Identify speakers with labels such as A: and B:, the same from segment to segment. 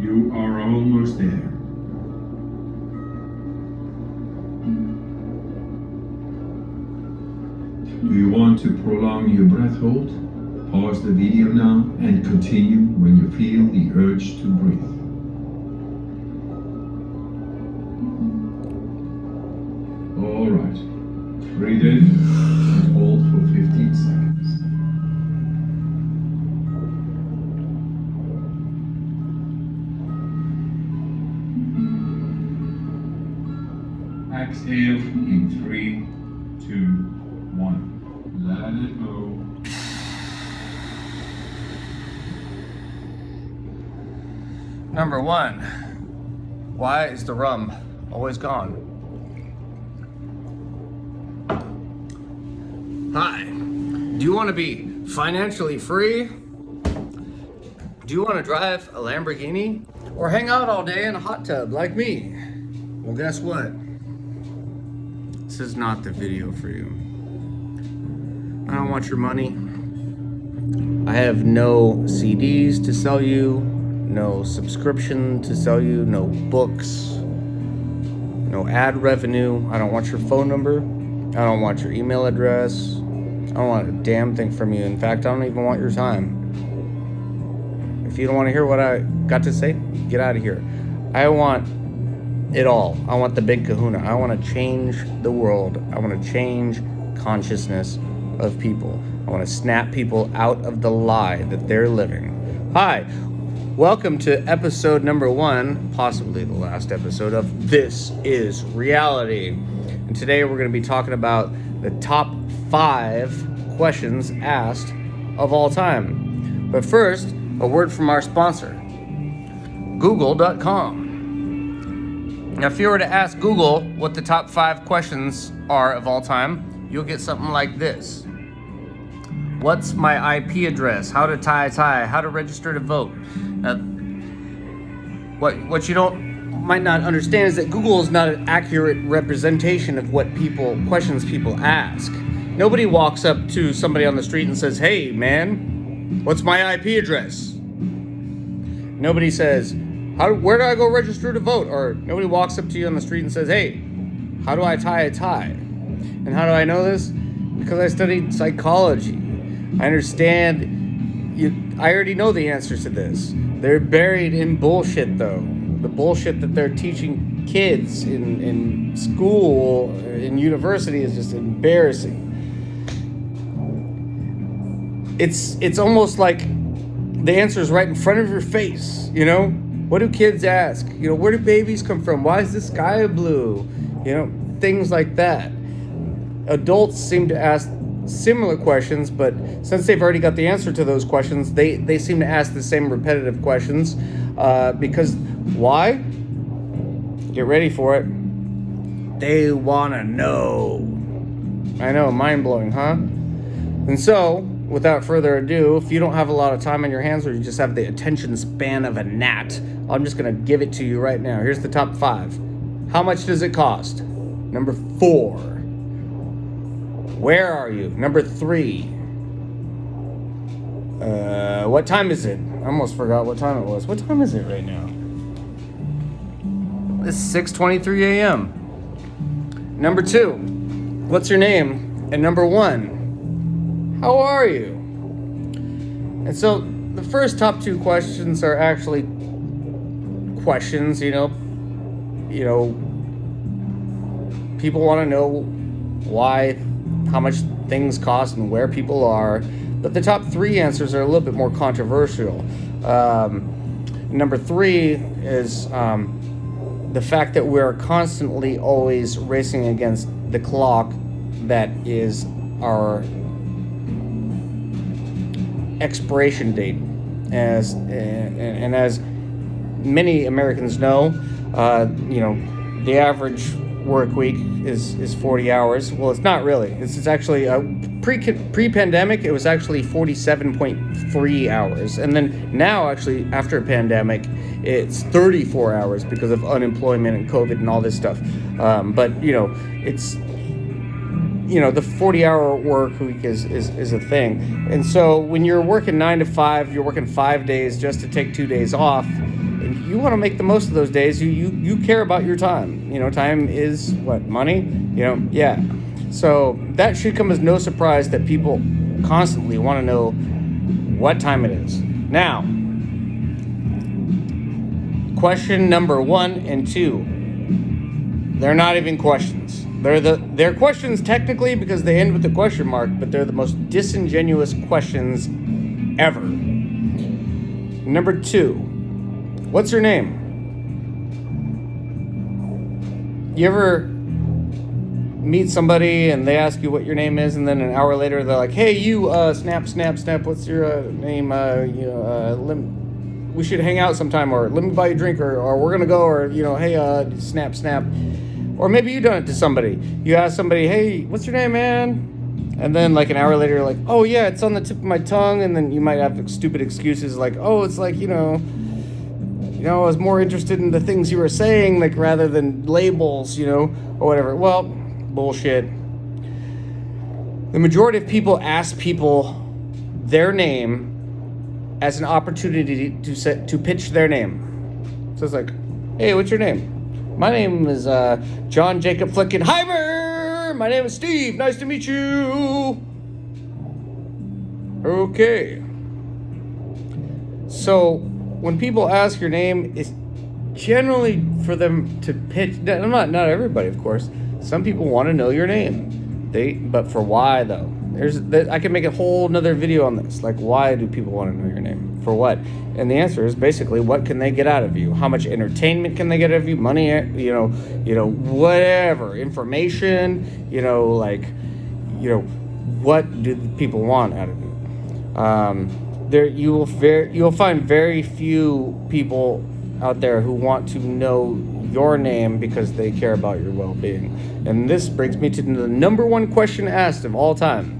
A: You are almost there. Do you want to prolong your breath hold? Pause the video now and continue when you feel the urge to breathe. All right. Breathe in and hold for 15 seconds. Exhale in 3, 2, 1. Let it go.
B: Number 1, why is the rum always gone? Hi, do you want to be financially free? Do you want to drive a Lamborghini? Or hang out all day in a hot tub like me? Well, guess what? This is not the video for you. I don't want your money. I have no CDs to sell you, no subscription to sell you, no books, no ad revenue. I don't want your phone number. I don't want your email address. I don't want a damn thing from you. In fact, I don't even want your time. If you don't want to hear what I got to say, get out of here. I want it all. I want the big kahuna. I want to change the world. I want to change consciousness of people. I want to snap people out of the lie that they're living. Hi, welcome to episode number 1, possibly the last episode of This Is Reality. And today we're going to be talking about the top 5 questions asked of all time. But first, a word from our sponsor, Google.com. Now, if you were to ask Google what the top 5 questions are of all time, you'll get something like this. What's my IP address? How to tie, how to register to vote? Now, what you might not understand is that Google is not an accurate representation of questions people ask. Nobody walks up to somebody on the street and says, "Hey, man, what's my IP address?" Nobody says, where do I go register to vote? Or nobody walks up to you on the street and says, "Hey, how do I tie a tie?" And how do I know this? Because I studied psychology. I understand. I already know the answers to this. They're buried in bullshit, though. The bullshit that they're teaching kids in school, in university, is just embarrassing. It's almost like the answer is right in front of your face, you know? What do kids ask? You know, where do babies come from? Why is the sky blue? You know, things like that. Adults seem to ask similar questions, but since they've already got the answer to those questions, they seem to ask the same repetitive questions. Because why? Get ready for it. They want to know. I know, mind-blowing, huh? And so, without further ado, if you don't have a lot of time on your hands or you just have the attention span of a gnat, I'm just going to give it to you right now. Here's the top 5. How much does it cost? Number 4. Where are you? Number 3. What time is it? I almost forgot what time it was. What time is it right now? It's 6:23 a.m. Number 2. What's your name? And number 1. How are you? And so the first top 2 questions are actually questions, you know, people want to know why, how much things cost and where people are. But the top 3 answers are a little bit more controversial. Number 3 is the fact that we're constantly always racing against the clock that is our expiration date. As many Americans know, the average work week is 40 hours. Well, it's not really. It's actually pre-pandemic. It was actually 47.3 hours, and then now, actually, after a pandemic, it's 34 hours because of unemployment and COVID and all this stuff. But it's the 40-hour work week is a thing. And so when you're working 9 to 5, you're working 5 days just to take 2 days off. And you want to make the most of those days. You care about your time. You know, time is what? Money? You know, yeah. So that should come as no surprise that people constantly want to know what time it is. Now, question number 1 and 2. They're not even questions. They're questions technically because they end with a question mark, but they're the most disingenuous questions ever. Number 2. What's your name? You ever meet somebody and they ask you what your name is, and then an hour later they're like, "Hey, you, snap, what's your name? We should hang out sometime, or let me buy you a drink, or we're gonna go, or hey, snap." Or maybe you've done it to somebody. You ask somebody, "Hey, what's your name, man?" And then like an hour later, you're like, "Oh yeah, it's on the tip of my tongue." And then you might have stupid excuses like, "Oh, it's like I was more interested in the things you were saying, like rather than labels, or whatever." Well, bullshit. The majority of people ask people their name as an opportunity to pitch their name. So it's like, "Hey, what's your name?" "My name is John Jacob Flickenheimer. My name is Steve. Nice to meet you." Okay. So when people ask your name, it's generally for them to pitch. Not everybody, of course. Some people want to know your name. But for why though? I can make a whole nother video on this. Like, why do people want to know your name? For what? And the answer is basically, what can they get out of you? How much entertainment can they get out of you? Money, whatever, information, what do people want out of you? You'll find very few people out there who want to know your name because they care about your well-being. And this brings me to the number 1 question asked of all time.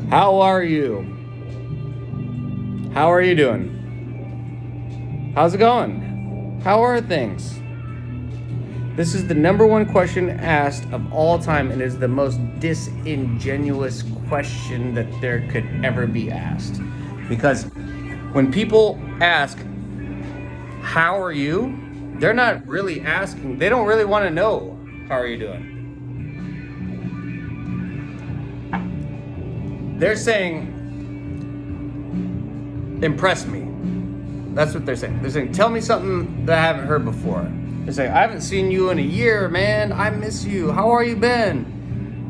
B: How are you? How are you doing? How's it going? How are things? This is the number 1 question asked of all time, and is the most disingenuous question that there could ever be asked. Because when people ask, "How are you?" they're not really asking, they don't really want to know, "How are you doing?" They're saying, "Impress me." That's what they're saying. They're saying, "Tell me something that I haven't heard before." They're saying, "I haven't seen you in a year, man. I miss you. How are you been?"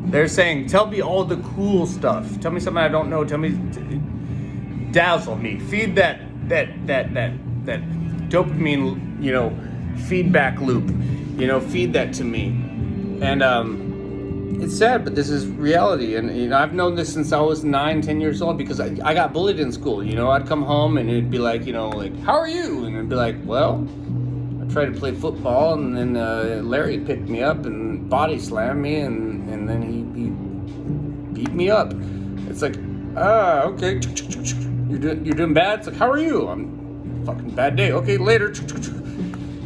B: They're saying, "Tell me all the cool stuff. Tell me something I don't know. Tell me, dazzle me. Feed that dopamine, feedback loop. Feed that to me." And it's sad, but this is reality. And I've known this since I was 9-10 years old, because I got bullied in school. I'd come home and it'd be like, "How are you?" And it'd be like, "Well, I tried to play football, and then Larry picked me up and body slammed me, and then he beat me up." It's like, okay, you're doing bad. It's like, "How are you?" "I'm fucking bad day." "Okay, later."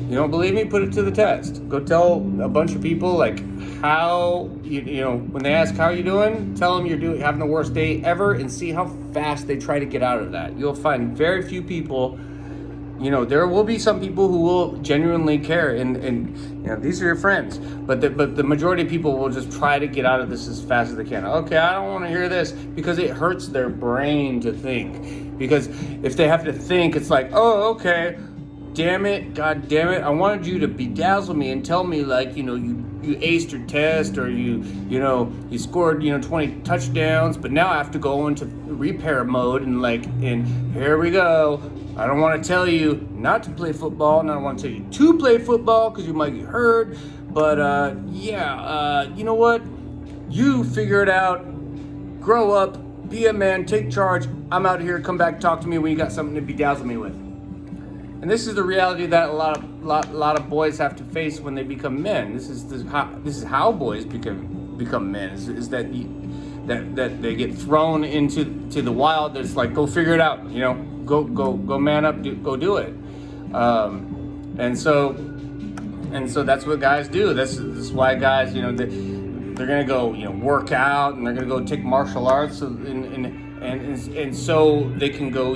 B: You don't believe me? Put it to the test. Go tell a bunch of people, like, how when they ask how you doing, tell them you're having the worst day ever, and see how fast they try to get out of that. You'll find very few people. There will be some people who will genuinely care, and these are your friends. But the majority of people will just try to get out of this as fast as they can. "Okay, I don't want to hear this," because it hurts their brain to think. Because if they have to think, it's like, "Oh, okay, damn it, god damn it, I wanted you to bedazzle me and tell me, like, you aced your test, or you scored 20 touchdowns, but now I have to go into repair mode, and here we go. I don't want to tell you not to play football, and I don't want to tell you to play football because you might get hurt, but you know what? You figure it out, grow up, be a man, take charge. I'm out here, come back, talk to me when you got something to bedazzle me with." And this is the reality that a lot of boys have to face when they become men. This is how boys become men. Is that they get thrown into the wild. That's like, go figure it out. Go man up, go do it. And so that's what guys do. This is why guys, they're gonna go work out, and they're gonna go take martial arts, and so they can go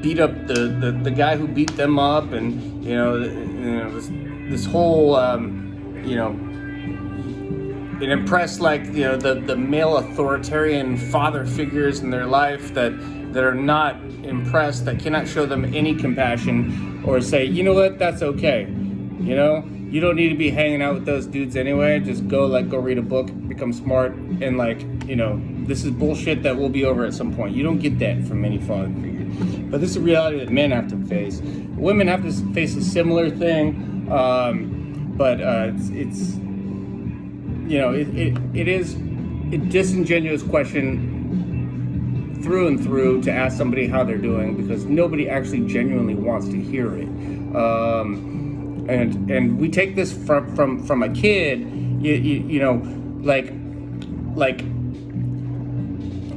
B: beat up the guy who beat them up, and this whole it impressed like the male authoritarian father figures in their life that are not impressed, that cannot show them any compassion or say, you know what, that's okay. You don't need to be hanging out with those dudes anyway. Just go read a book, become smart, and this is bullshit that will be over at some point. You don't get that from any father figure. But this is a reality that men have to face. Women have to face a similar thing, but it is a disingenuous question through and through to ask somebody how they're doing, because nobody actually genuinely wants to hear it. And we take this from a kid, like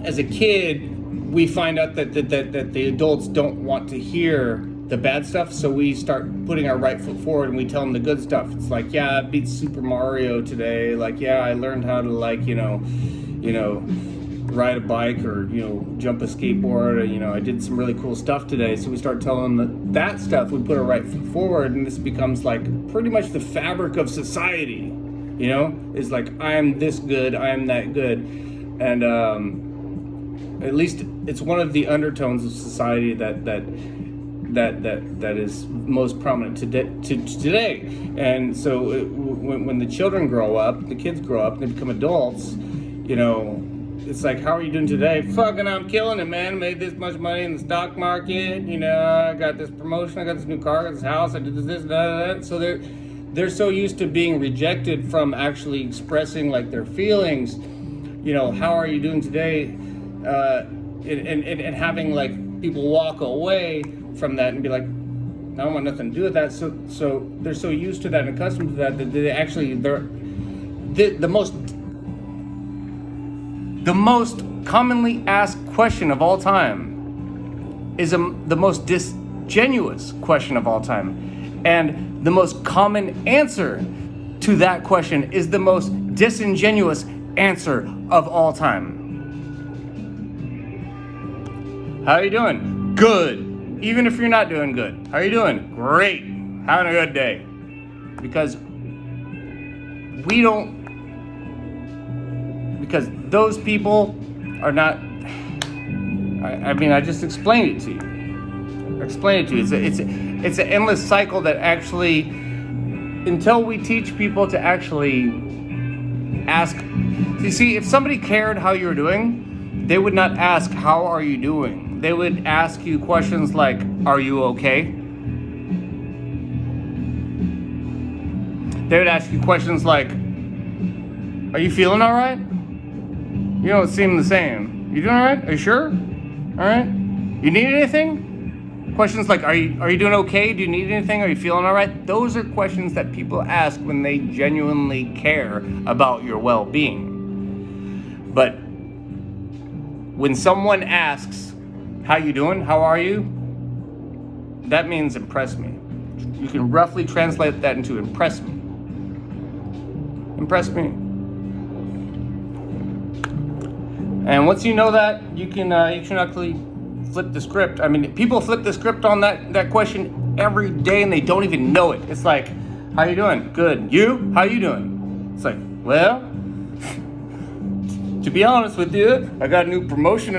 B: as a kid, we find out that the adults don't want to hear the bad stuff, so we start putting our right foot forward and we tell them the good stuff. It's like, yeah, I beat Super Mario today. Like, yeah, I learned how to ride a bike or jump a skateboard. Or, I did some really cool stuff today. So we start telling them that stuff. We put our right foot forward, and this becomes like pretty much the fabric of society. Is like, I am this good, I am that good, and at least it's one of the undertones of society that is most prominent today. And so when the children grow up, the kids grow up, and they become adults, it's like, how are you doing today? Fucking, I'm killing it, man. Made this much money in the stock market. I got this promotion. I got this new car. I got this house. I did this, that. So they're so used to being rejected from actually expressing like their feelings. How are you doing today? And having like people walk away from that and be like, I don't want nothing to do with that. So they're so used to that and accustomed to that the most commonly asked question of all time is the most disingenuous question of all time. And the most common answer to that question is the most disingenuous answer of all time. How are you doing? Good. Even if you're not doing good. How are you doing? Great. Having a good day. Because those people are not, I just explained it to you. It's an endless cycle that actually, until we teach people to actually ask, you see, if somebody cared how you were doing, they would not ask, how are you doing? They would ask you questions like, are you okay? They would ask you questions like, are you feeling all right? You don't seem the same. You doing all right? Are you sure? All right? You need anything? Questions like, are you doing okay? Do you need anything? Are you feeling all right? Those are questions that people ask when they genuinely care about your well-being. But when someone asks, how you doing? How are you? That means impress me. You can roughly translate that into impress me. Impress me. And once you know that, you can actually flip the script. I mean, people flip the script on that question every day, and they don't even know it. It's like, how you doing? Good. You? How you doing? It's like, well, to be honest with you, I got a new promotion.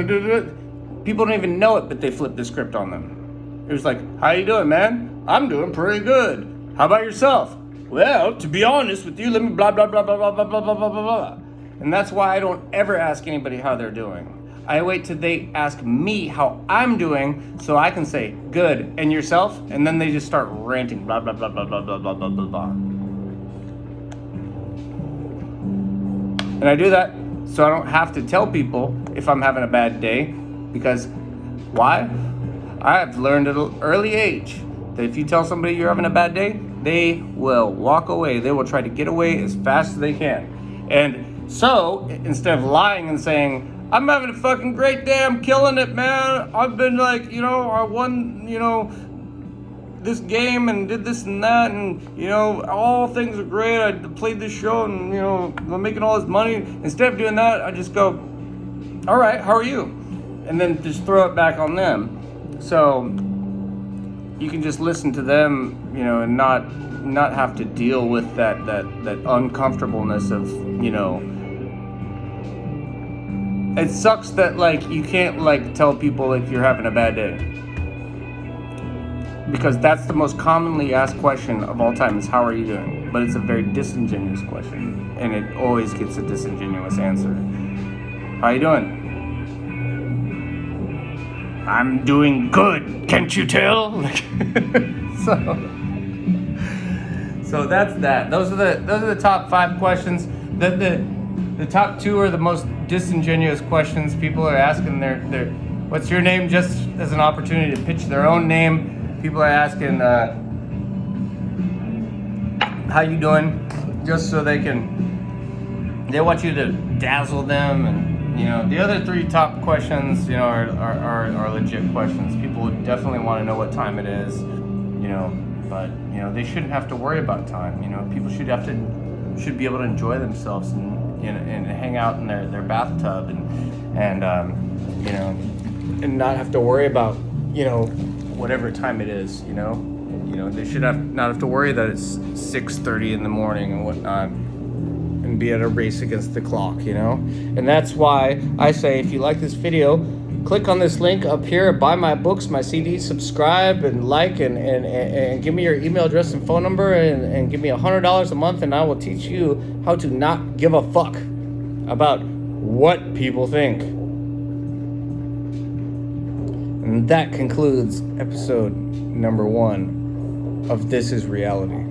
B: People don't even know it, but they flip the script on them. It was like, how you doing, man? I'm doing pretty good. How about yourself? Well, to be honest with you, let me blah, blah, blah, blah, blah, blah, blah, blah, blah, blah. And that's why I don't ever ask anybody how they're doing. I wait till they ask me how I'm doing so I can say, good, and yourself? And then they just start ranting, blah, blah, blah, blah, blah, blah, blah, blah, blah, blah. And I do that so I don't have to tell people if I'm having a bad day, because why? I've learned at an early age that if you tell somebody you're having a bad day, they will walk away. They will try to get away as fast as they can. And so, instead of lying and saying, I'm having a fucking great day, I'm killing it, man. I've been like, I won, this game and did this and that, and, all things are great. I played this show and, I'm making all this money. Instead of doing that, I just go, all right, how are you? And then just throw it back on them. So you can just listen to them, you know, and not have to deal with that uncomfortableness of, you know, it sucks that like you can't like tell people if you're having a bad day, because that's the most commonly asked question of all time is how are you doing, but it's a very disingenuous question, and it always gets a disingenuous answer. How you doing? I'm doing good, can't you tell? So that's that. Those are the top 5 questions. The top 2 are the most disingenuous questions. People are asking their what's your name, just as an opportunity to pitch their own name. People are asking how you doing, just so they want you to dazzle them. And you know, the other 3 top questions, you know, are legit questions. People would definitely want to know what time it is, you know, but you know, they shouldn't have to worry about time. You know, people should be able to enjoy themselves and hang out in their bathtub and you know, and not have to worry about, you know, whatever time it is. You know, they should not have to worry that it's 6:30 in the morning and whatnot, and be at a race against the clock, you know? And that's why I say, if you like this video, click on this link up here, buy my books, my CDs, subscribe and like, and give me your email address and phone number, and give me $100 a month, and I will teach you how to not give a fuck about what people think. And that concludes episode number 1 of This Is Reality.